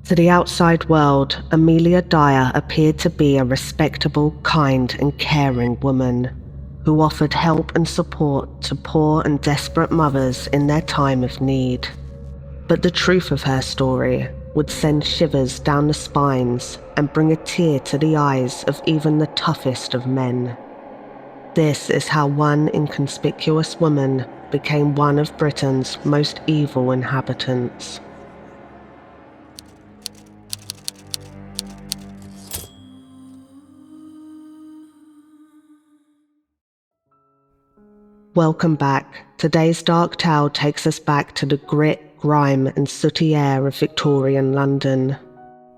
To the outside world, Amelia Dyer appeared to be a respectable, kind and caring woman who offered help and support to poor and desperate mothers in their time of need. But the truth of her story would send shivers down the spines and bring a tear to the eyes of even the toughest of men. This is how one inconspicuous woman became one of Britain's most evil inhabitants. Welcome back. Today's dark tale takes us back to the grit, grime and sooty air of Victorian London,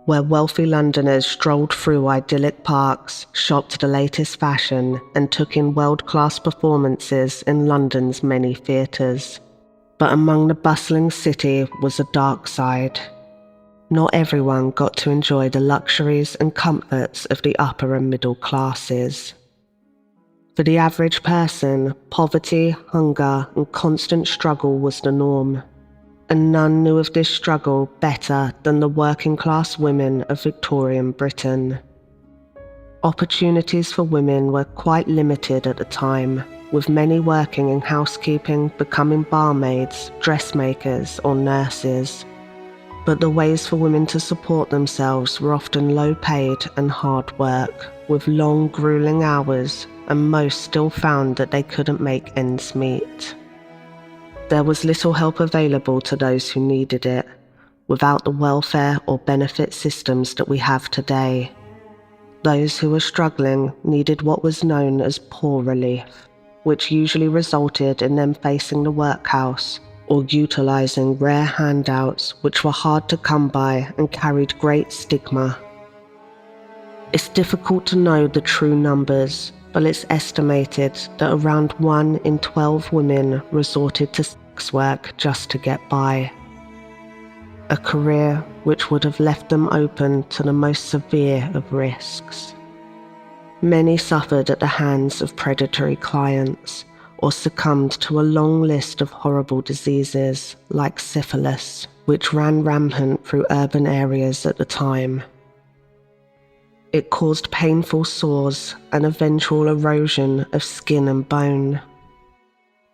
where wealthy Londoners strolled through idyllic parks, shopped the latest fashion and took in world-class performances in London's many theatres. But among the bustling city was a dark side. Not everyone got to enjoy the luxuries and comforts of the upper and middle classes. For the average person, poverty, hunger, and constant struggle was the norm, and none knew of this struggle better than the working-class women of Victorian Britain. Opportunities for women were quite limited at the time, with many working in housekeeping, becoming barmaids, dressmakers, or nurses. But the ways for women to support themselves were often low-paid and hard work, with long, grueling hours, and most still found that they couldn't make ends meet. There was little help available to those who needed it, without the welfare or benefit systems that we have today. Those who were struggling needed what was known as poor relief, which usually resulted in them facing the workhouse or utilising rare handouts which were hard to come by and carried great stigma. It's difficult to know the true numbers, but it's estimated that around 1 in 12 women resorted to sex work just to get by. A career which would have left them open to the most severe of risks. Many suffered at the hands of predatory clients or succumbed to a long list of horrible diseases like syphilis, which ran rampant through urban areas at the time. It caused painful sores and eventual erosion of skin and bone.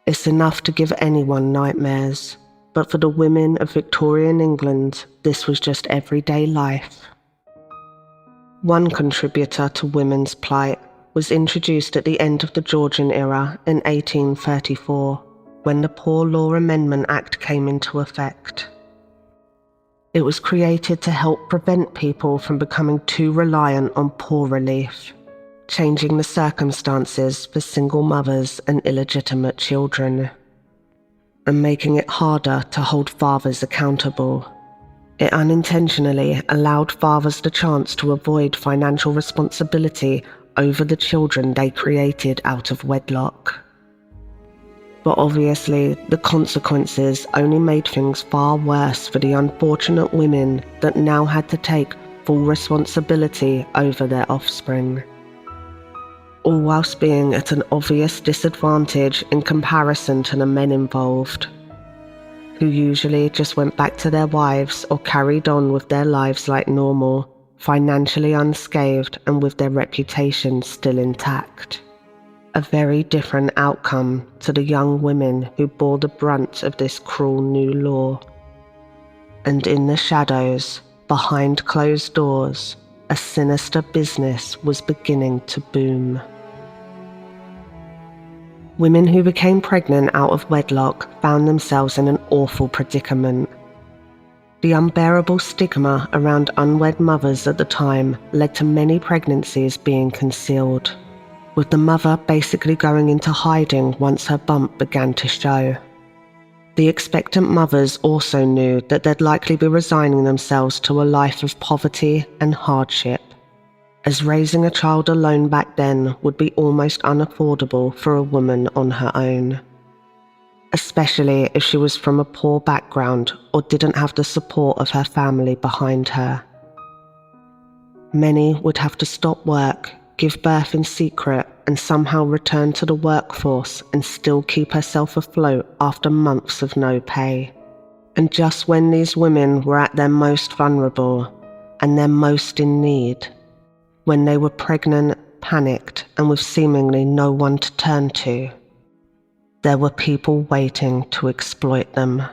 It's enough to give anyone nightmares, but for the women of Victorian England, this was just everyday life. One contributor to women's plight was introduced at the end of the Georgian era in 1834, when the Poor Law Amendment Act came into effect. It was created to help prevent people from becoming too reliant on poor relief, changing the circumstances for single mothers and illegitimate children, and making it harder to hold fathers accountable. It unintentionally allowed fathers the chance to avoid financial responsibility over the children they created out of wedlock. But obviously, the consequences only made things far worse for the unfortunate women that now had to take full responsibility over their offspring, all whilst being at an obvious disadvantage in comparison to the men involved, who usually just went back to their wives or carried on with their lives like normal, financially unscathed and with their reputation still intact. A very different outcome to the young women who bore the brunt of this cruel new law. And in the shadows, behind closed doors, a sinister business was beginning to boom. Women who became pregnant out of wedlock found themselves in an awful predicament. The unbearable stigma around unwed mothers at the time led to many pregnancies being concealed, with the mother basically going into hiding once her bump began to show. The expectant mothers also knew that they'd likely be resigning themselves to a life of poverty and hardship, as raising a child alone back then would be almost unaffordable for a woman on her own, especially if she was from a poor background or didn't have the support of her family behind her. Many would have to stop work, give birth in secret, and somehow return to the workforce and still keep herself afloat after months of no pay. And just when these women were at their most vulnerable and their most in need, when they were pregnant, panicked, and with seemingly no one to turn to, there were people waiting to exploit them.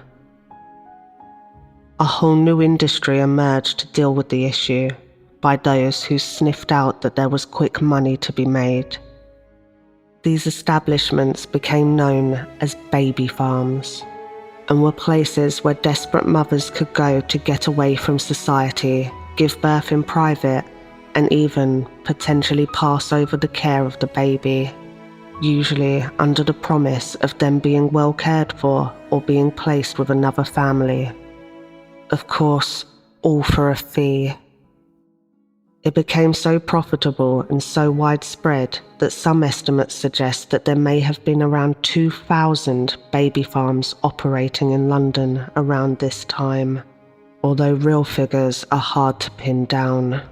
A whole new industry emerged to deal with the issue by those who sniffed out that there was quick money to be made. These establishments became known as baby farms and were places where desperate mothers could go to get away from society, give birth in private, and even potentially pass over the care of the baby, usually under the promise of them being well cared for or being placed with another family. Of course, all for a fee. It became so profitable and so widespread that some estimates suggest that there may have been around 2,000 baby farms operating in London around this time, although real figures are hard to pin down.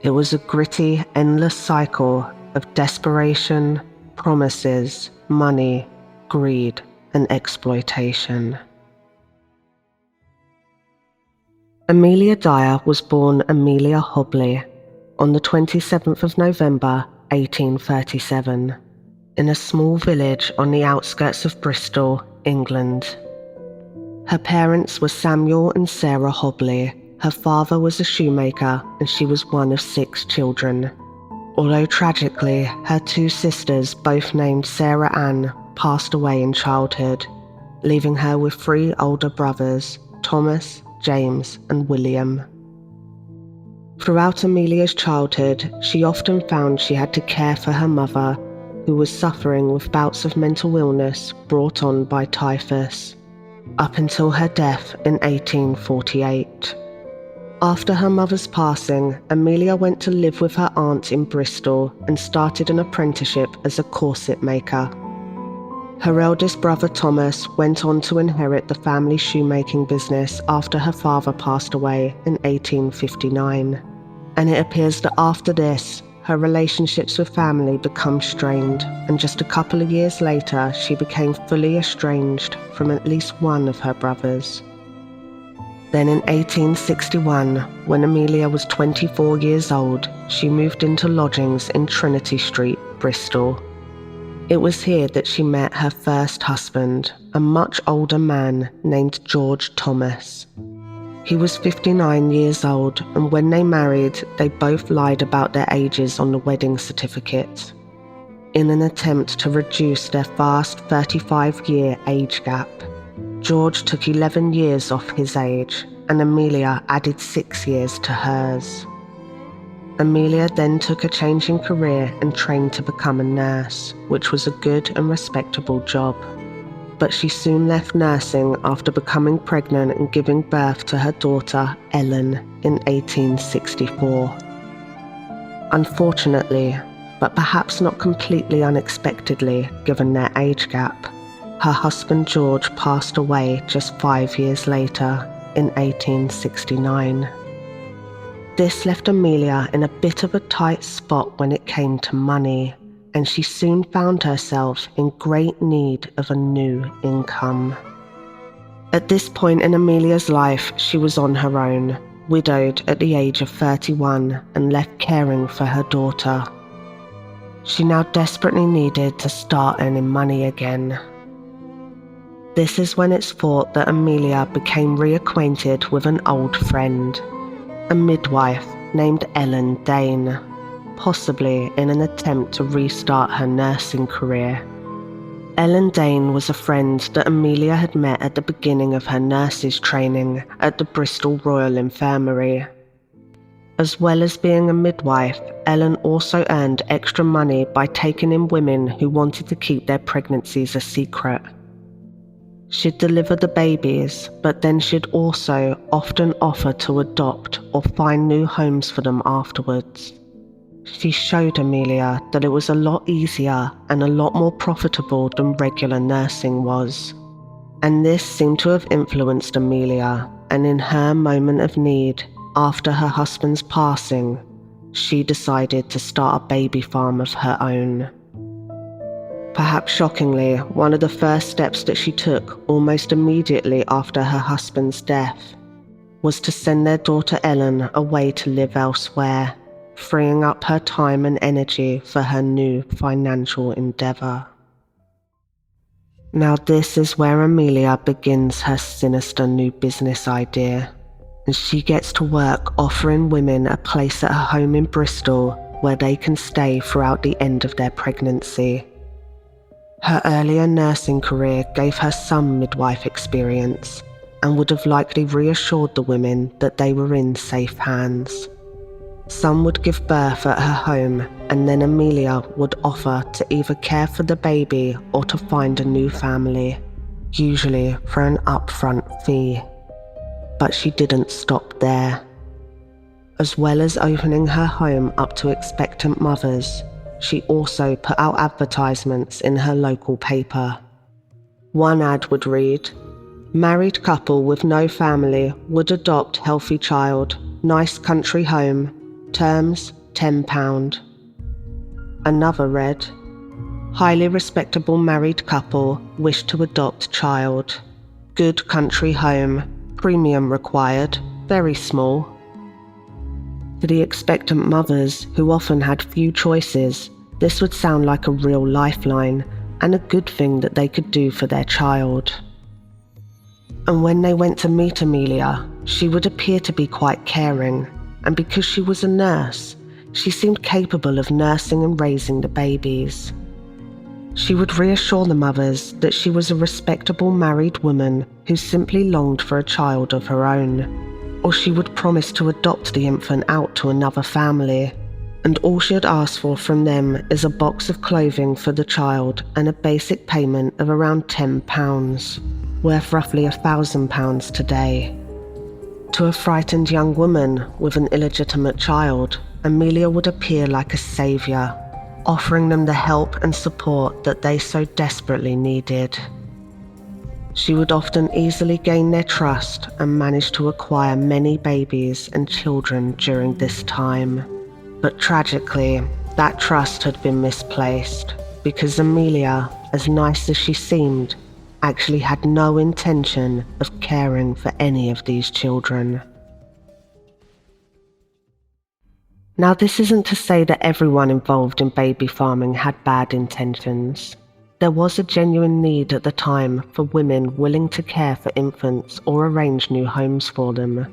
It was a gritty, endless cycle of desperation, promises, money, greed, and exploitation. Amelia Dyer was born Amelia Hobley on the 27th of November 1837 in a small village on the outskirts of Bristol, England. Her parents were Samuel and Sarah Hobley. Her father was a shoemaker and she was one of 6 children. Although tragically, her 2 sisters, both named Sarah Ann, passed away in childhood, leaving her with 3 older brothers, Thomas, James, and William. Throughout Amelia's childhood, she often found she had to care for her mother, who was suffering with bouts of mental illness brought on by typhus, up until her death in 1848. After her mother's passing, Amelia went to live with her aunt in Bristol and started an apprenticeship as a corset maker. Her eldest brother Thomas went on to inherit the family shoemaking business after her father passed away in 1859, and it appears that after this, her relationships with family become strained, and just a couple of years later she became fully estranged from at least one of her brothers. Then in 1861, when Amelia was 24 years old, she moved into lodgings in Trinity Street, Bristol. It was here that she met her first husband, a much older man named George Thomas. He was 59 years old, and when they married, they both lied about their ages on the wedding certificate, in an attempt to reduce their fast 35-year age gap. George took 11 years off his age, and Amelia added 6 years to hers. Amelia then took a change in career and trained to become a nurse, which was a good and respectable job. But she soon left nursing after becoming pregnant and giving birth to her daughter, Ellen, in 1864. Unfortunately, but perhaps not completely unexpectedly given their age gap, her husband George passed away just 5 years later, in 1869. This left Amelia in a bit of a tight spot when it came to money, and she soon found herself in great need of a new income. At this point in Amelia's life, she was on her own, widowed at the age of 31 and left caring for her daughter. She now desperately needed to start earning money again. This is when it's thought that Amelia became reacquainted with an old friend, a midwife named Ellen Dane, possibly in an attempt to restart her nursing career. Ellen Dane was a friend that Amelia had met at the beginning of her nurse's training at the Bristol Royal Infirmary. As well as being a midwife, Ellen also earned extra money by taking in women who wanted to keep their pregnancies a secret. She'd deliver the babies, but then she'd also often offer to adopt or find new homes for them afterwards. She showed Amelia that it was a lot easier and a lot more profitable than regular nursing was. And this seemed to have influenced Amelia, and in her moment of need, after her husband's passing, she decided to start a baby farm of her own. Perhaps shockingly, one of the first steps that she took almost immediately after her husband's death was to send their daughter Ellen away to live elsewhere, freeing up her time and energy for her new financial endeavour. Now this is where Amelia begins her sinister new business idea, and she gets to work offering women a place at her home in Bristol where they can stay throughout the end of their pregnancy. Her earlier nursing career gave her some midwife experience and would have likely reassured the women that they were in safe hands. Some would give birth at her home, and then Amelia would offer to either care for the baby or to find a new family, usually for an upfront fee. But she didn't stop there. As well as opening her home up to expectant mothers, she also put out advertisements in her local paper. One ad would read, "Married couple with no family would adopt healthy child, nice country home, terms £10. Another read, "Highly respectable married couple wish to adopt child. Good country home, premium required, very small." To the expectant mothers, who often had few choices, this would sound like a real lifeline and a good thing that they could do for their child. And when they went to meet Amelia, she would appear to be quite caring, and because she was a nurse, she seemed capable of nursing and raising the babies. She would reassure the mothers that she was a respectable married woman who simply longed for a child of her own, or she would promise to adopt the infant out to another family, and all she had asked for from them is a box of clothing for the child and a basic payment of around £10, worth roughly £1,000 today. To a frightened young woman with an illegitimate child, Amelia would appear like a saviour, offering them the help and support that they so desperately needed. She would often easily gain their trust and manage to acquire many babies and children during this time. But tragically, that trust had been misplaced because Amelia, as nice as she seemed, actually had no intention of caring for any of these children. Now, this isn't to say that everyone involved in baby farming had bad intentions. There was a genuine need at the time for women willing to care for infants or arrange new homes for them.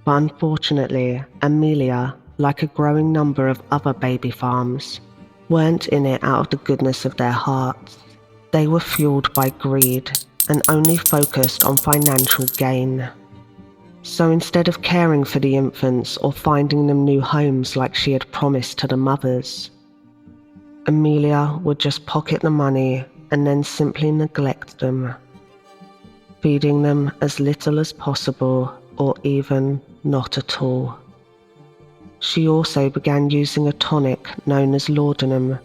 But unfortunately, Amelia, like a growing number of other baby farms, weren't in it out of the goodness of their hearts. They were fueled by greed and only focused on financial gain. So instead of caring for the infants or finding them new homes like she had promised to the mothers, Amelia would just pocket the money and then simply neglect them, feeding them as little as possible or even not at all. She also began using a tonic known as laudanum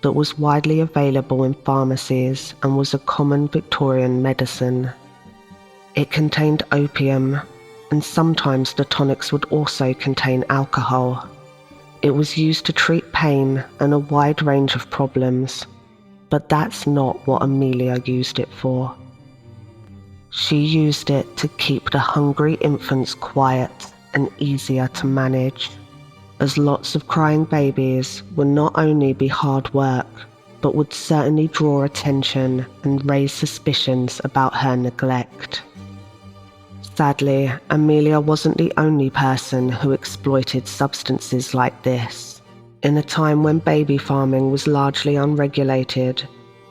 that was widely available in pharmacies and was a common Victorian medicine. It contained opium, and sometimes the tonics would also contain alcohol. It was used to treat pain and a wide range of problems, but that's not what Amelia used it for. She used it to keep the hungry infants quiet and easier to manage, as lots of crying babies would not only be hard work, but would certainly draw attention and raise suspicions about her neglect. Sadly, Amelia wasn't the only person who exploited substances like this. In a time when baby farming was largely unregulated,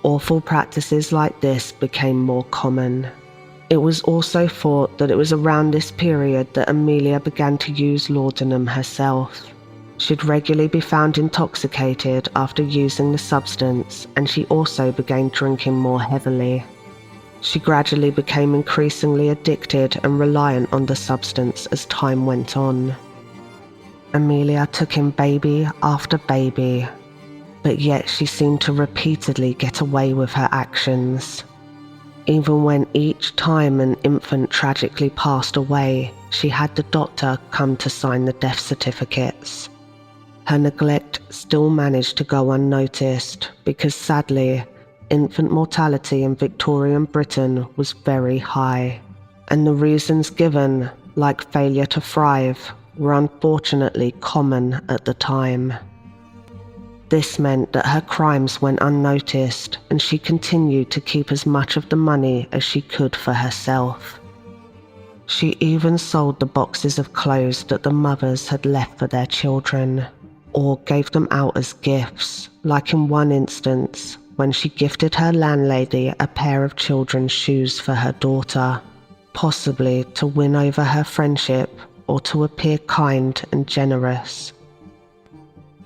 awful practices like this became more common. It was also thought that it was around this period that Amelia began to use laudanum herself. She'd regularly be found intoxicated after using the substance, and she also began drinking more heavily. She gradually became increasingly addicted and reliant on the substance as time went on. Amelia took in baby after baby, but yet she seemed to repeatedly get away with her actions. Even when each time an infant tragically passed away, she had the doctor come to sign the death certificates. Her neglect still managed to go unnoticed because sadly, infant mortality in Victorian Britain was very high, and the reasons given, like failure to thrive, were unfortunately common at the time. This meant that her crimes went unnoticed, and she continued to keep as much of the money as she could for herself. She even sold the boxes of clothes that the mothers had left for their children, or gave them out as gifts, like in one instance when she gifted her landlady a pair of children's shoes for her daughter, possibly to win over her friendship or to appear kind and generous.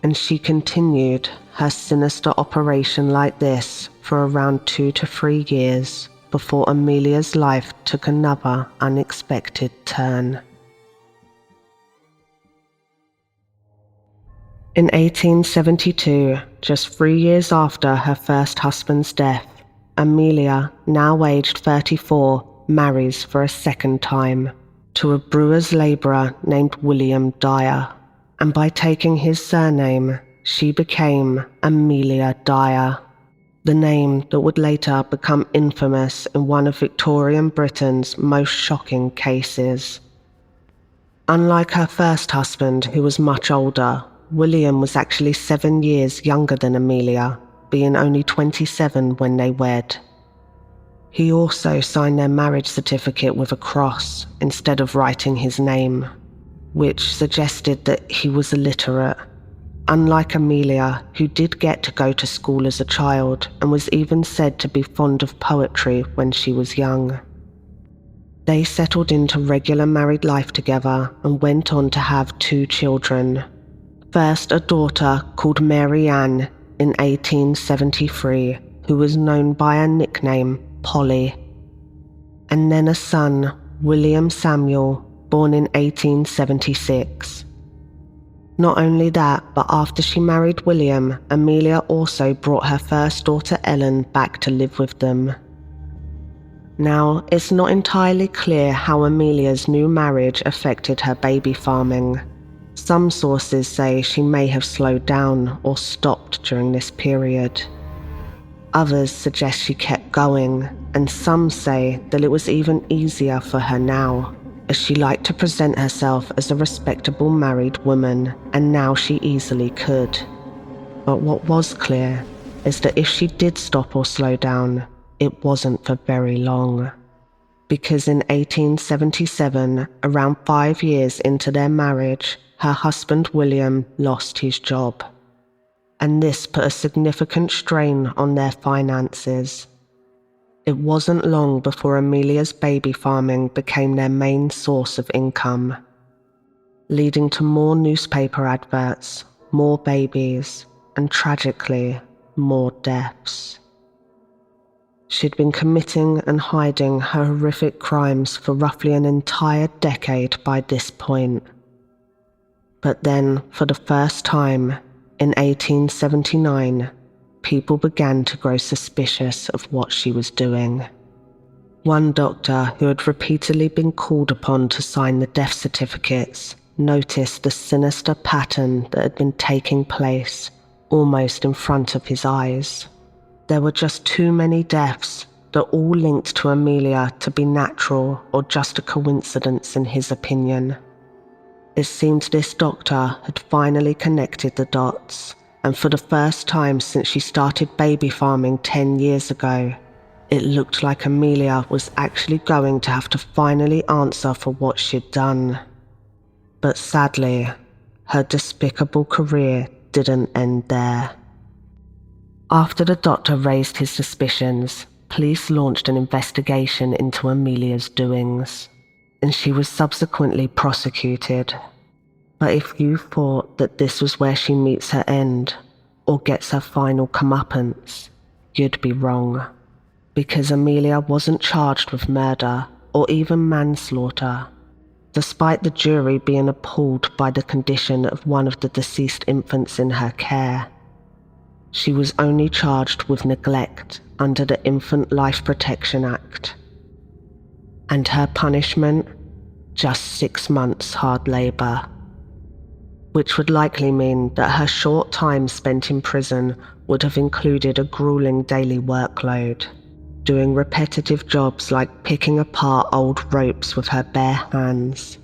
And she continued her sinister operation like this for around 2 to 3 years before Amelia's life took another unexpected turn. In 1872, just 3 years after her first husband's death, Amelia, now aged 34, marries for a second time to a brewer's labourer named William Dyer, and by taking his surname, she became Amelia Dyer, the name that would later become infamous in one of Victorian Britain's most shocking cases. Unlike her first husband, who was much older, William was actually 7 years younger than Amelia, being only 27 when they wed. He also signed their marriage certificate with a cross instead of writing his name, which suggested that he was illiterate, unlike Amelia, who did get to go to school as a child and was even said to be fond of poetry when she was young. They settled into regular married life together and went on to have 2 children. First, a daughter called Mary Ann in 1873, who was known by a nickname Polly, and then a son, William Samuel, born in 1876. Not only that, but after she married William, Amelia also brought her first daughter Ellen back to live with them. Now, it's not entirely clear how Amelia's new marriage affected her baby farming. Some sources say she may have slowed down or stopped during this period. Others suggest she kept going, and some say that it was even easier for her now, as she liked to present herself as a respectable married woman, and now she easily could. But what was clear is that if she did stop or slow down, it wasn't for very long. Because in 1877, around 5 years into their marriage, her husband William lost his job. And this put a significant strain on their finances. It wasn't long before Amelia's baby farming became their main source of income, leading to more newspaper adverts, more babies, and tragically, more deaths. She'd been committing and hiding her horrific crimes for roughly an entire decade by this point. But then, for the first time, in 1879, people began to grow suspicious of what she was doing. One doctor, who had repeatedly been called upon to sign the death certificates, noticed the sinister pattern that had been taking place almost in front of his eyes. There were just too many deaths that all linked to Amelia to be natural or just a coincidence in his opinion. It seemed this doctor had finally connected the dots, and for the first time since she started baby farming 10 years ago, it looked like Amelia was actually going to have to finally answer for what she'd done. But sadly, her despicable career didn't end there. After the doctor raised his suspicions, police launched an investigation into Amelia's doings, and she was subsequently prosecuted. But if you thought that this was where she meets her end, or gets her final comeuppance, you'd be wrong. Because Amelia wasn't charged with murder or even manslaughter, despite the jury being appalled by the condition of one of the deceased infants in her care. She was only charged with neglect under the Infant Life Protection Act. And her punishment? Just 6 months hard labour, which would likely mean that her short time spent in prison would have included a grueling daily workload, doing repetitive jobs like picking apart old ropes with her bare hands,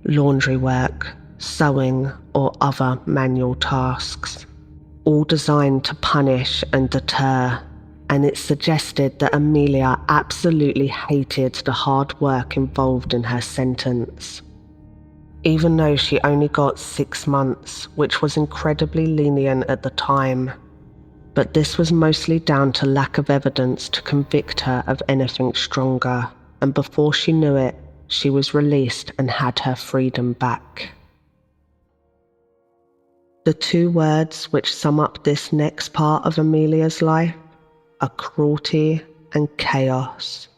laundry work, sewing, or other manual tasks, all designed to punish and deter, and it suggested that Amelia absolutely hated the hard work involved in her sentence. Even though she only got 6 months, which was incredibly lenient at the time, but this was mostly down to lack of evidence to convict her of anything stronger, and before she knew it, she was released and had her freedom back. The two words which sum up this next part of Amelia's life are cruelty and chaos.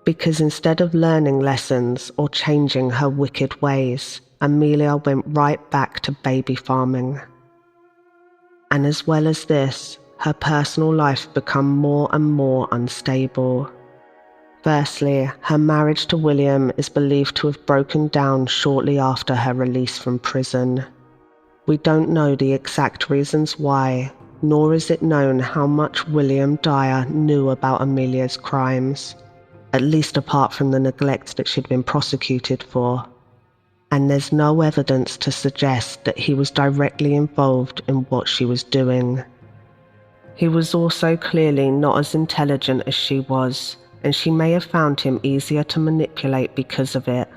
Because instead of learning lessons or changing her wicked ways, Amelia went right back to baby farming. And as well as this, her personal life became more and more unstable. Firstly, her marriage to William is believed to have broken down shortly after her release from prison. We don't know the exact reasons why, nor is it known how much William Dyer knew about Amelia's crimes, at least apart from the neglect that she'd been prosecuted for. And there's no evidence to suggest that he was directly involved in what she was doing. He was also clearly not as intelligent as she was, and she may have found him easier to manipulate because of it.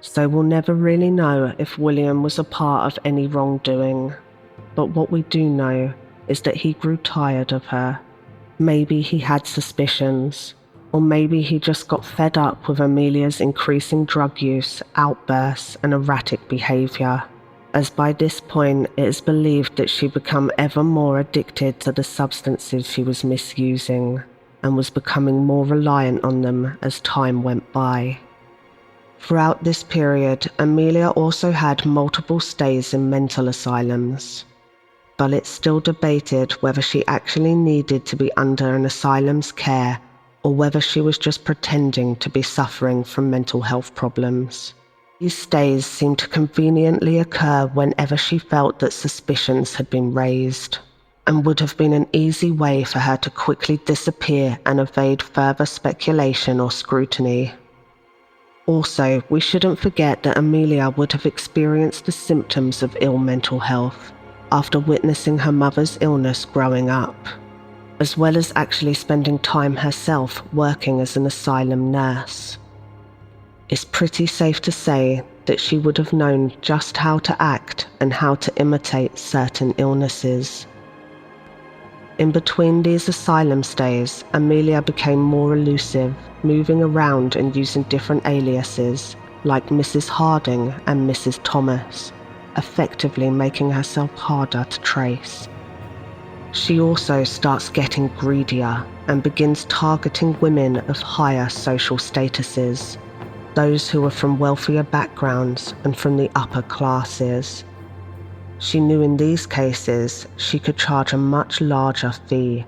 So we'll never really know if William was a part of any wrongdoing. But what we do know is that he grew tired of her. Maybe he had suspicions, or maybe he just got fed up with Amelia's increasing drug use, outbursts, and erratic behavior, as by this point it is believed that she became ever more addicted to the substances she was misusing, and was becoming more reliant on them as time went by. Throughout this period, Amelia also had multiple stays in mental asylums, but it's still debated whether she actually needed to be under an asylum's care or whether she was just pretending to be suffering from mental health problems. These stays seemed to conveniently occur whenever she felt that suspicions had been raised, and would have been an easy way for her to quickly disappear and evade further speculation or scrutiny. Also, we shouldn't forget that Amelia would have experienced the symptoms of ill mental health after witnessing her mother's illness growing up, as well as actually spending time herself working as an asylum nurse. It's pretty safe to say that she would have known just how to act and how to imitate certain illnesses. In between these asylum stays, Amelia became more elusive, moving around and using different aliases, like Mrs. Harding and Mrs. Thomas, effectively making herself harder to trace. She also starts getting greedier and begins targeting women of higher social statuses, those who were from wealthier backgrounds and from the upper classes. She knew in these cases she could charge a much larger fee.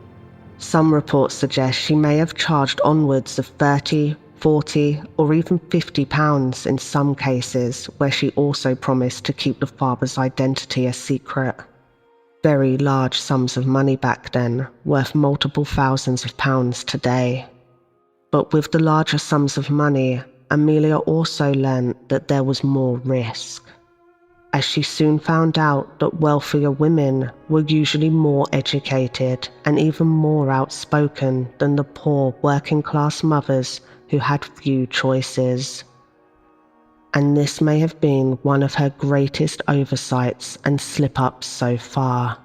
Some reports suggest she may have charged onwards of 30, 40, or even £50 in some cases, where she also promised to keep the father's identity a secret. Very large sums of money back then, worth multiple thousands of pounds today. But with the larger sums of money, Amelia also learned that there was more risk, as she soon found out that wealthier women were usually more educated and even more outspoken than the poor working-class mothers who had few choices. And this may have been one of her greatest oversights and slip-ups so far.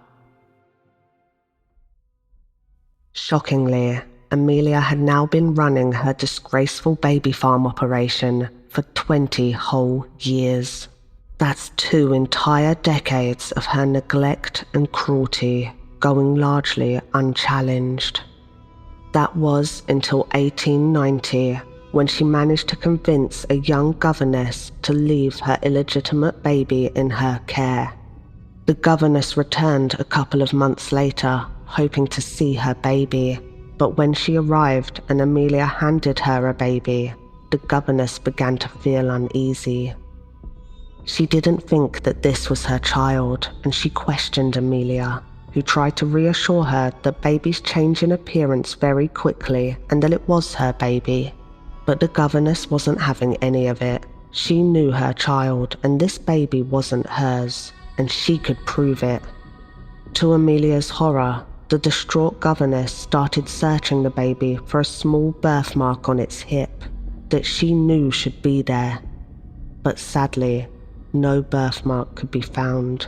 Shockingly, Amelia had now been running her disgraceful baby farm operation for 20 whole years. That's 2 entire decades of her neglect and cruelty going largely unchallenged. That was until 1890, when she managed to convince a young governess to leave her illegitimate baby in her care. The governess returned a couple of months later, hoping to see her baby, but when she arrived and Amelia handed her a baby, the governess began to feel uneasy. She didn't think that this was her child, and she questioned Amelia, who tried to reassure her that babies change in appearance very quickly and that it was her baby. But the governess wasn't having any of it. She knew her child, and this baby wasn't hers, and she could prove it. To Amelia's horror, the distraught governess started searching the baby for a small birthmark on its hip that she knew should be there. But sadly, no birthmark could be found.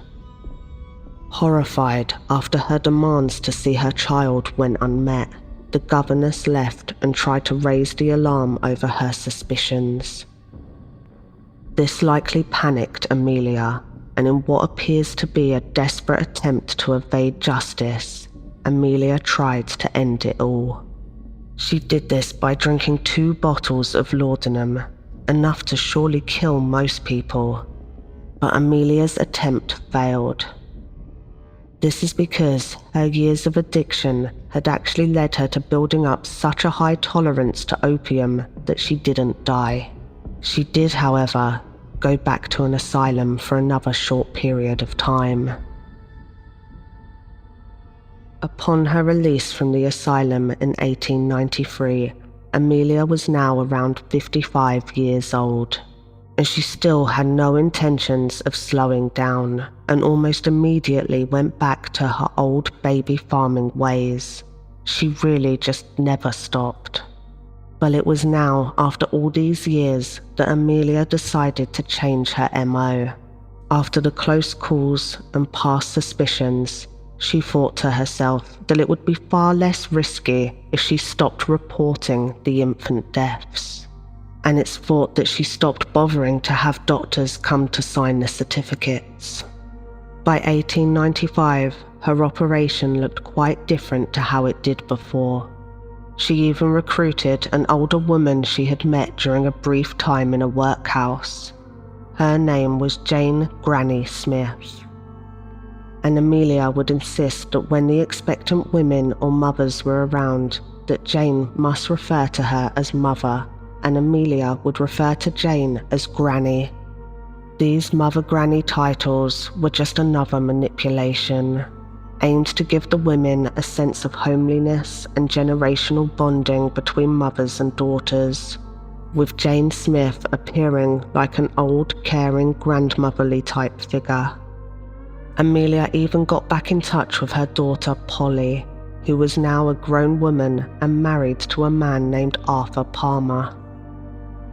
Horrified after her demands to see her child went unmet, the governess left and tried to raise the alarm over her suspicions. This likely panicked Amelia, and in what appears to be a desperate attempt to evade justice, Amelia tried to end it all. She did this by drinking 2 bottles of laudanum, enough to surely kill most people. But Amelia's attempt failed. This is because her years of addiction had actually led her to building up such a high tolerance to opium that she didn't die. She did, however, go back to an asylum for another short period of time. Upon her release from the asylum in 1893, Amelia was now around 55 years old, and she still had no intentions of slowing down, and almost immediately went back to her old baby farming ways. She really just never stopped. But it was now, after all these years, that Amelia decided to change her MO. After the close calls and past suspicions, she thought to herself that it would be far less risky if she stopped reporting the infant deaths. And it's thought that she stopped bothering to have doctors come to sign the certificates. By 1895, her operation looked quite different to how it did before. She even recruited an older woman she had met during a brief time in a workhouse. Her name was Jane Granny Smith. And Amelia would insist that when the expectant women or mothers were around, that Jane must refer to her as Mother, and Amelia would refer to Jane as Granny. These Mother Granny titles were just another manipulation, aimed to give the women a sense of homeliness and generational bonding between mothers and daughters, with Jane Smith appearing like an old, caring, grandmotherly type figure. Amelia even got back in touch with her daughter Polly, who was now a grown woman and married to a man named Arthur Palmer.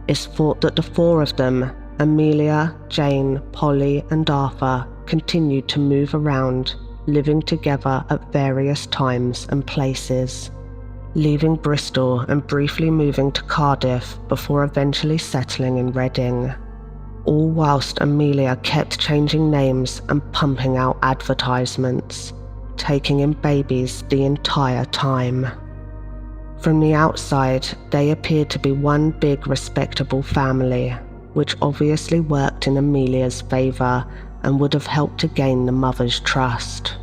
It's thought that the 4 of them, Amelia, Jane, Polly, and Arthur, continued to move around, living together at various times and places, leaving Bristol and briefly moving to Cardiff before eventually settling in Reading, all whilst Amelia kept changing names and pumping out advertisements, taking in babies the entire time. From the outside, they appeared to be one big respectable family, which obviously worked in Amelia's favour and would have helped to gain the mother's trust.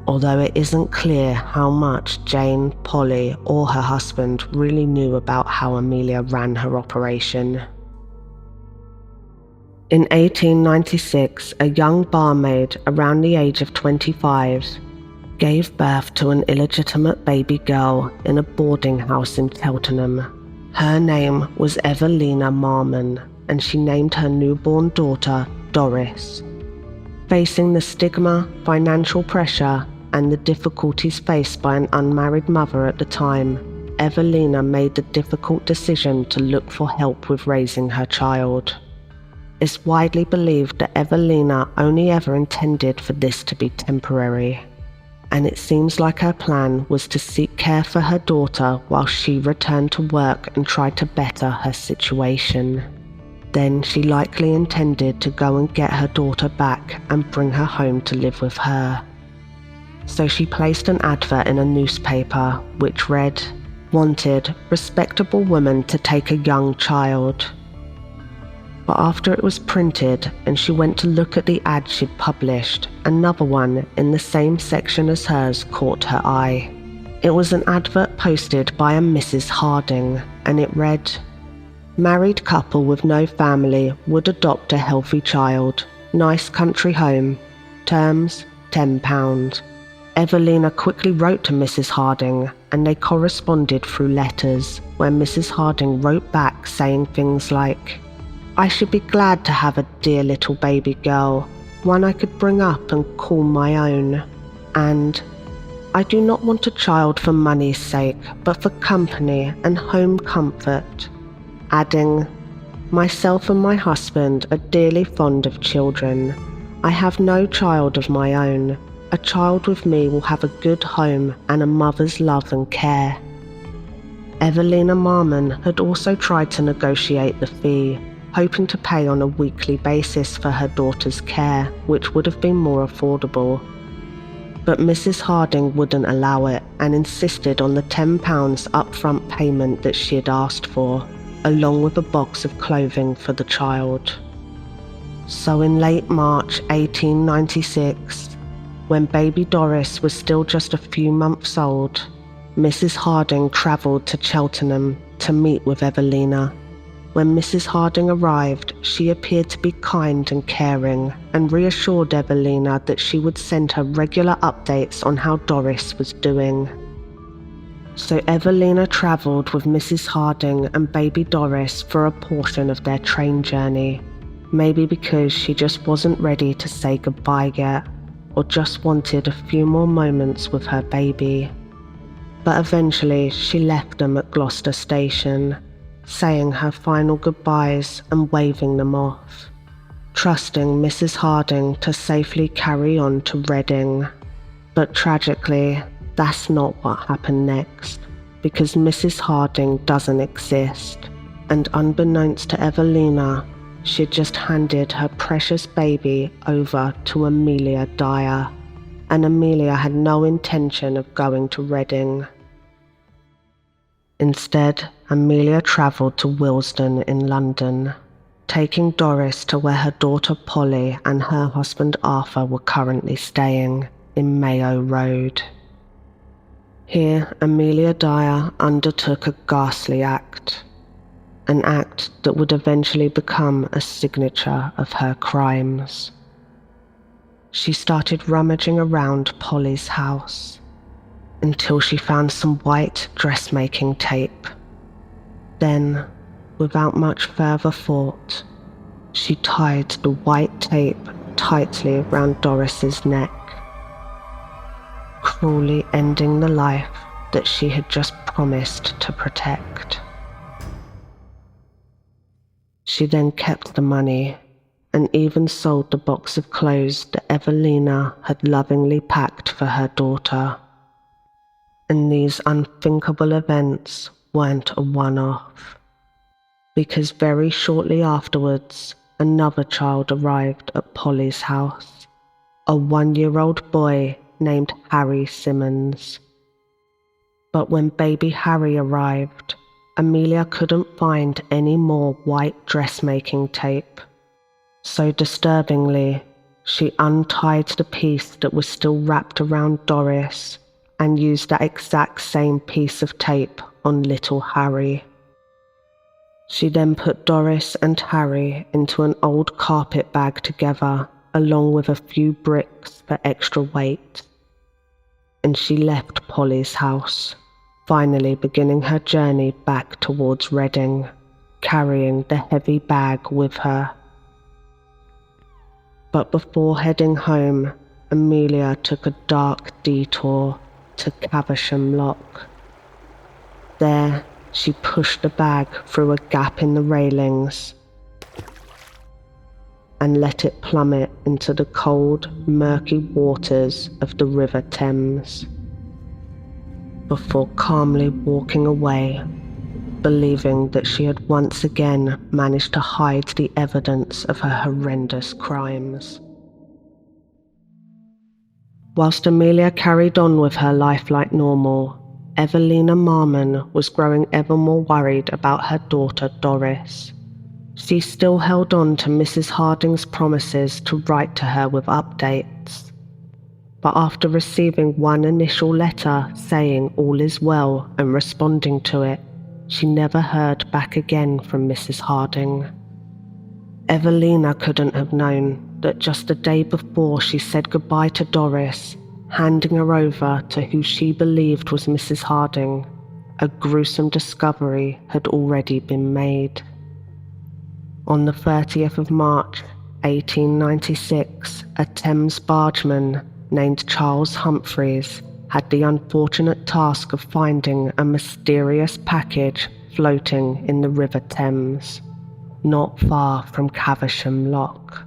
Although it isn't clear how much Jane, Polly, or her husband really knew about how Amelia ran her operation. In 1896, a young barmaid around the age of 25 gave birth to an illegitimate baby girl in a boarding house in Cheltenham. Her name was Evelina Marmon, and she named her newborn daughter Doris. Facing the stigma, financial pressure, and the difficulties faced by an unmarried mother at the time, Evelina made the difficult decision to look for help with raising her child. It's widely believed that Evelina only ever intended for this to be temporary, and it seems like her plan was to seek care for her daughter while she returned to work and tried to better her situation. Then she likely intended to go and get her daughter back and bring her home to live with her. So she placed an advert in a newspaper which read, "Wanted, respectable woman to take a young child." But after it was printed and she went to look at the ad she'd published, another one in the same section as hers caught her eye. It was an advert posted by a Mrs. Harding, and it read, "Married couple with no family would adopt a healthy child. Nice country home. Terms, £10. Evelina quickly wrote to Mrs. Harding, and they corresponded through letters, where Mrs. Harding wrote back saying things like, "I should be glad to have a dear little baby girl, one I could bring up and call my own," and "I do not want a child for money's sake, but for company and home comfort," adding, "Myself and my husband are dearly fond of children. I have no child of my own. A child with me will have a good home and a mother's love and care." Evelina Marmon had also tried to negotiate the fee, hoping to pay on a weekly basis for her daughter's care, which would have been more affordable. But Mrs. Harding wouldn't allow it and insisted on the £10 upfront payment that she had asked for, along with a box of clothing for the child. So in late March 1896, when baby Doris was still just a few months old, Mrs. Harding travelled to Cheltenham to meet with Evelina. When Mrs. Harding arrived, she appeared to be kind and caring and reassured Evelina that she would send her regular updates on how Doris was doing. So Evelina travelled with Mrs. Harding and baby Doris for a portion of their train journey, maybe because she just wasn't ready to say goodbye yet, or just wanted a few more moments with her baby. But eventually she left them at Gloucester Station, saying her final goodbyes and waving them off, trusting Mrs. Harding to safely carry on to Reading. But tragically, that's not what happened next, because Mrs. Harding doesn't exist, and unbeknownst to Evelina, she'd just handed her precious baby over to Amelia Dyer, and Amelia had no intention of going to Reading. Instead, Amelia travelled to Willesden in London, taking Doris to where her daughter Polly and her husband Arthur were currently staying, in Mayo Road. Here, Amelia Dyer undertook a ghastly act, an act that would eventually become a signature of her crimes. She started rummaging around Polly's house until she found some white dressmaking tape. Then, without much further thought, she tied the white tape tightly around Doris's neck, cruelly ending the life that she had just promised to protect. She then kept the money and even sold the box of clothes that Evelina had lovingly packed for her daughter. And these unthinkable events weren't a one-off, because very shortly afterwards, another child arrived at Polly's house, a 1-year-old boy named Harry Simmons. But when baby Harry arrived, Amelia couldn't find any more white dressmaking tape. So disturbingly, she untied the piece that was still wrapped around Doris and used that exact same piece of tape on little Harry. She then put Doris and Harry into an old carpet bag together, along with a few bricks for extra weight. And she left Polly's house, finally beginning her journey back towards Reading, carrying the heavy bag with her. But before heading home, Amelia took a dark detour to Caversham Lock. There, she pushed the bag through a gap in the railings and let it plummet into the cold, murky waters of the River Thames, before calmly walking away, believing that she had once again managed to hide the evidence of her horrendous crimes. Whilst Amelia carried on with her life like normal, Evelina Marmon was growing ever more worried about her daughter Doris. She still held on to Mrs. Harding's promises to write to her with updates. But after receiving one initial letter saying all is well and responding to it, she never heard back again from Mrs. Harding. Evelina couldn't have known that just the day before she said goodbye to Doris, handing her over to who she believed was Mrs. Harding. A gruesome discovery had already been made. On the 30th of March, 1896, a Thames bargeman named Charles Humphreys had the unfortunate task of finding a mysterious package floating in the River Thames, not far from Caversham Lock.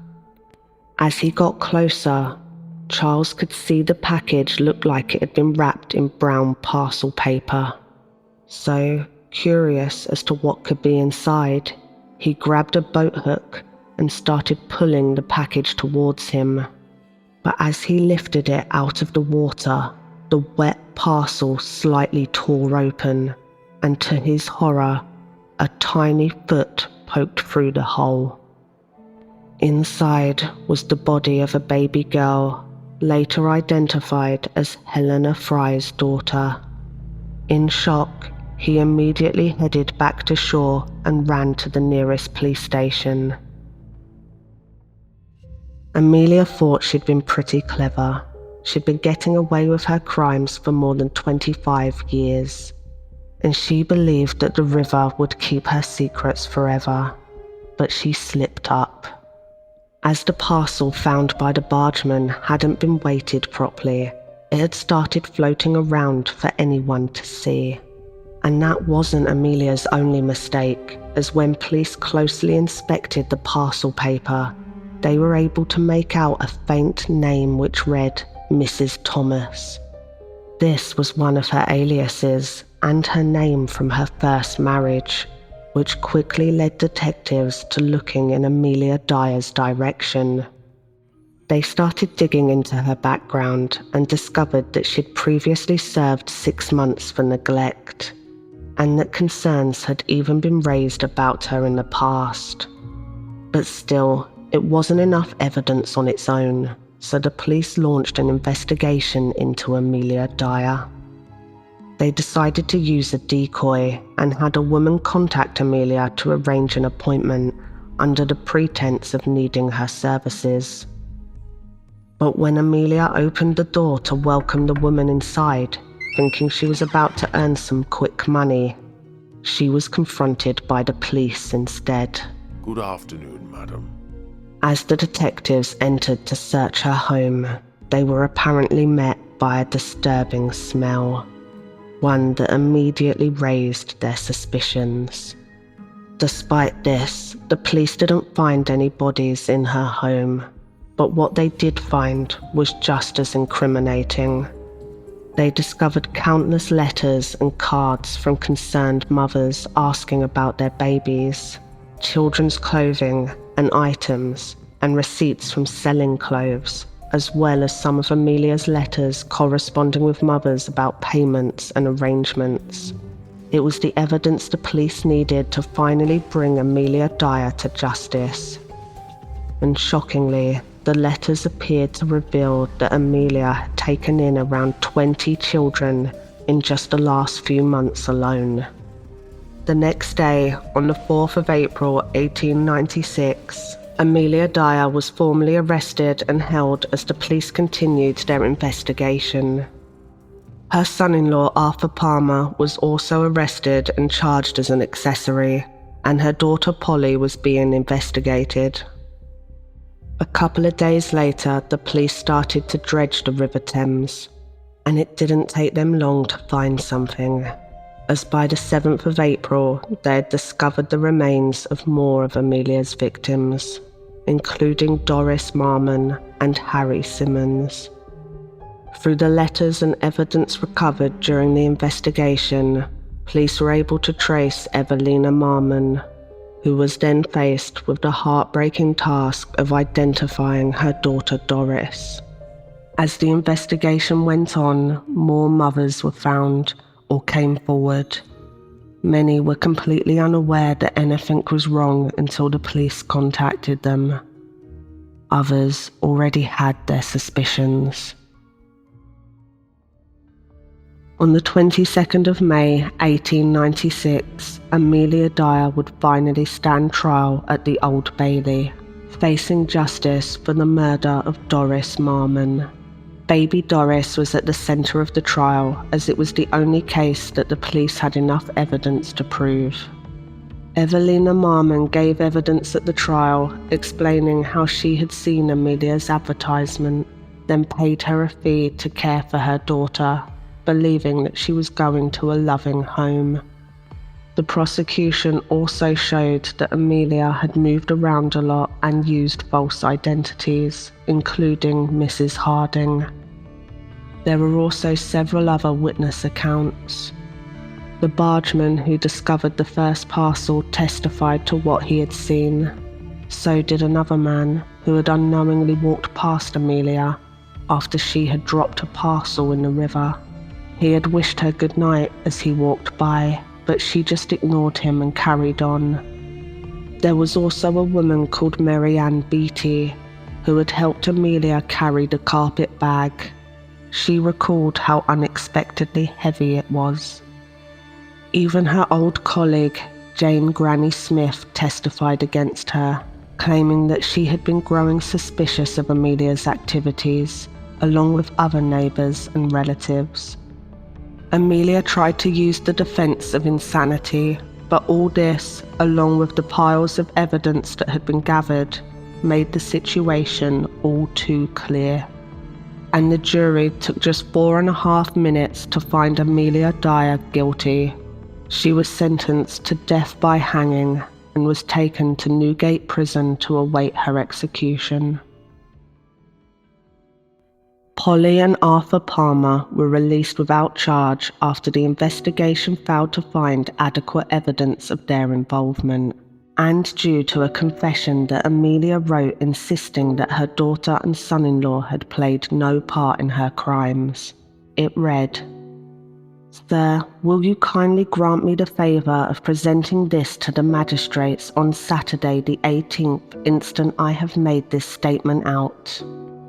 As he got closer, Charles could see the package looked like it had been wrapped in brown parcel paper. So, curious as to what could be inside, he grabbed a boat hook and started pulling the package towards him. But as he lifted it out of the water, the wet parcel slightly tore open, and to his horror, a tiny foot poked through the hole. Inside was the body of a baby girl, later identified as Helena Fry's daughter. In shock, he immediately headed back to shore and ran to the nearest police station. Amelia thought she'd been pretty clever. She'd been getting away with her crimes for more than 25 years, and she believed that the river would keep her secrets forever. But she slipped up. As the parcel found by the bargeman hadn't been weighted properly, it had started floating around for anyone to see. And that wasn't Amelia's only mistake, as when police closely inspected the parcel paper, they were able to make out a faint name which read Mrs. Thomas. This was one of her aliases and her name from her first marriage, which quickly led detectives to looking in Amelia Dyer's direction. They started digging into her background and discovered that she'd previously served 6 months for neglect, and that concerns had even been raised about her in the past. But still, it wasn't enough evidence on its own, so the police launched an investigation into Amelia Dyer. They decided to use a decoy and had a woman contact Amelia to arrange an appointment under the pretense of needing her services. But when Amelia opened the door to welcome the woman inside, thinking she was about to earn some quick money, she was confronted by the police instead. Good afternoon, madam. As the detectives entered to search her home, they were apparently met by a disturbing smell, one that immediately raised their suspicions. Despite this, the police didn't find any bodies in her home, but what they did find was just as incriminating. They discovered countless letters and cards from concerned mothers asking about their babies, children's clothing and items, and receipts from selling clothes, as well as some of Amelia's letters corresponding with mothers about payments and arrangements. It was the evidence the police needed to finally bring Amelia Dyer to justice. And shockingly, the letters appeared to reveal that Amelia had taken in around 20 children in just the last few months alone. The next day, on the 4th of April 1896, Amelia Dyer was formally arrested and held as the police continued their investigation. Her son-in-law Arthur Palmer was also arrested and charged as an accessory, and her daughter Polly was being investigated. A couple of days later, the police started to dredge the River Thames, and it didn't take them long to find something, as by the 7th of April, they had discovered the remains of more of Amelia's victims, including Doris Marmon and Harry Simmons. Through the letters and evidence recovered during the investigation, police were able to trace Evelina Marmon, who was then faced with the heartbreaking task of identifying her daughter Doris. As the investigation went on, more mothers were found or came forward. Many were completely unaware that anything was wrong until the police contacted them. Others already had their suspicions. On the 22nd of May 1896, Amelia Dyer would finally stand trial at the Old Bailey, facing justice for the murder of Doris Marmon. Baby Doris was at the centre of the trial, as it was the only case that the police had enough evidence to prove. Evelina Marmon gave evidence at the trial, explaining how she had seen Amelia's advertisement, then paid her a fee to care for her daughter, believing that she was going to a loving home. The prosecution also showed that Amelia had moved around a lot and used false identities, including Mrs. Harding. There were also several other witness accounts. The bargeman who discovered the first parcel testified to what he had seen. So did another man who had unknowingly walked past Amelia after she had dropped a parcel in the river. He had wished her good night as he walked by, but she just ignored him and carried on. There was also a woman called Mary Ann Beattie who had helped Amelia carry the carpet bag. She recalled how unexpectedly heavy it was. Even her old colleague, Jane Granny Smith, testified against her, claiming that she had been growing suspicious of Amelia's activities, along with other neighbours and relatives. Amelia tried to use the defence of insanity, but all this, along with the piles of evidence that had been gathered, made the situation all too clear. And the jury took just 4.5 minutes to find Amelia Dyer guilty. She was sentenced to death by hanging and was taken to Newgate Prison to await her execution. Polly and Arthur Palmer were released without charge after the investigation failed to find adequate evidence of their involvement, and due to a confession that Amelia wrote insisting that her daughter and son-in-law had played no part in her crimes. It read, "Sir, will you kindly grant me the favour of presenting this to the magistrates on Saturday the 18th instant I have made this statement out?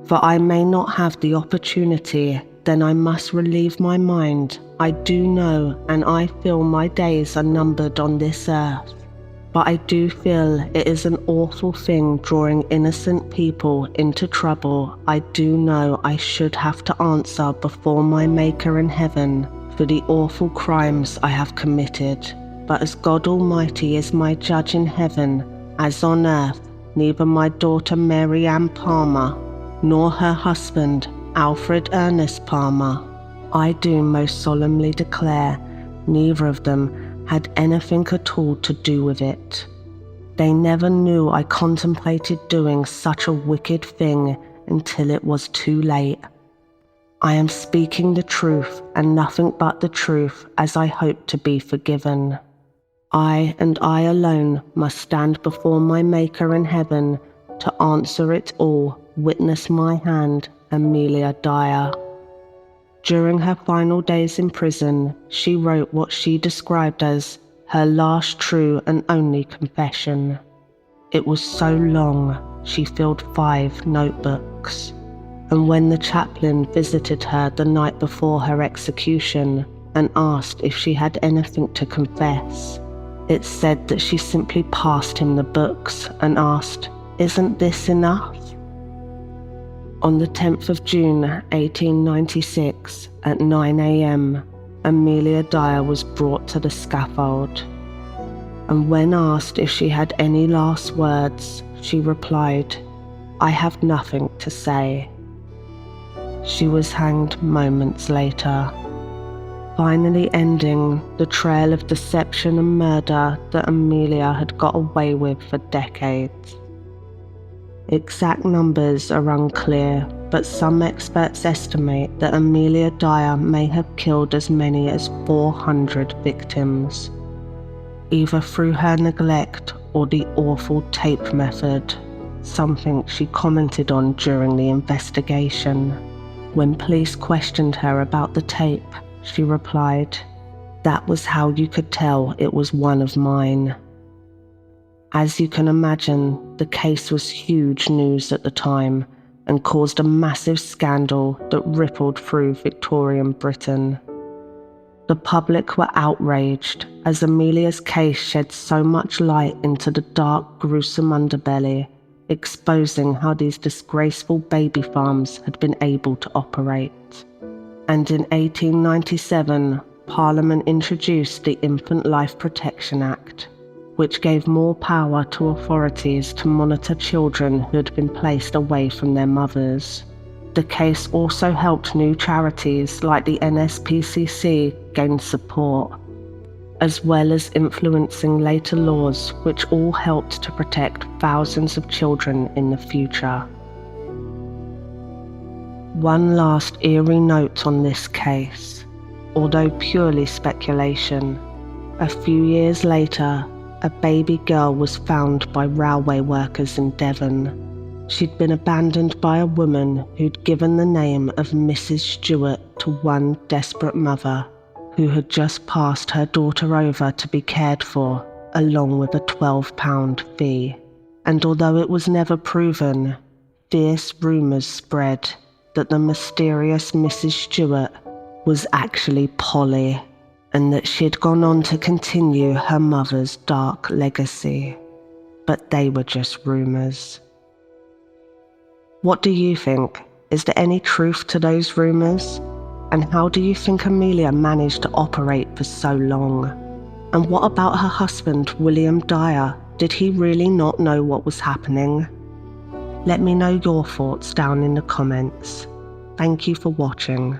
For I may not have the opportunity, then I must relieve my mind. I do know and I feel my days are numbered on this earth. But I do feel it is an awful thing drawing innocent people into trouble. I do know I should have to answer before my Maker in heaven for the awful crimes I have committed. But as God Almighty is my judge in heaven, as on earth, neither my daughter Mary Ann Palmer, nor her husband, Alfred Ernest Palmer, I do most solemnly declare, neither of them had anything at all to do with it. They never knew I contemplated doing such a wicked thing until it was too late. I am speaking the truth and nothing but the truth, as I hope to be forgiven. I and I alone must stand before my Maker in heaven to answer it all. Witness my hand, Amelia Dyer." During her final days in prison, she wrote what she described as her last true and only confession. It was so long, she filled 5 notebooks. And when the chaplain visited her the night before her execution and asked if she had anything to confess, it said that she simply passed him the books and asked, "Isn't this enough?" On the 10th of June 1896, at 9 a.m, Amelia Dyer was brought to the scaffold. And when asked if she had any last words, she replied, "I have nothing to say." She was hanged moments later, finally ending the trail of deception and murder that Amelia had got away with for decades. Exact numbers are unclear, but some experts estimate that Amelia Dyer may have killed as many as 400 victims, either through her neglect or the awful tape method, something she commented on during the investigation. When police questioned her about the tape, she replied, "That was how you could tell it was one of mine." As you can imagine, the case was huge news at the time and caused a massive scandal that rippled through Victorian Britain. The public were outraged as Amelia's case shed so much light into the dark, gruesome underbelly exposing how these disgraceful baby farms had been able to operate. And in 1897, Parliament introduced the Infant Life Protection Act, which gave more power to authorities to monitor children who had been placed away from their mothers. The case also helped new charities like the NSPCC gain support, as well as influencing later laws which all helped to protect thousands of children in the future. One last eerie note on this case. Although purely speculation, a few years later, a baby girl was found by railway workers in Devon. She'd been abandoned by a woman who'd given the name of Mrs. Stewart to one desperate mother who had just passed her daughter over to be cared for, along with a £12 fee. And although it was never proven, fierce rumours spread that the mysterious Mrs. Stewart was actually Polly, and that she'd gone on to continue her mother's dark legacy. But they were just rumours. What do you think? Is there any truth to those rumours? And how do you think Amelia managed to operate for so long? And what about her husband, William Dyer? Did he really not know what was happening? Let me know your thoughts down in the comments. Thank you for watching.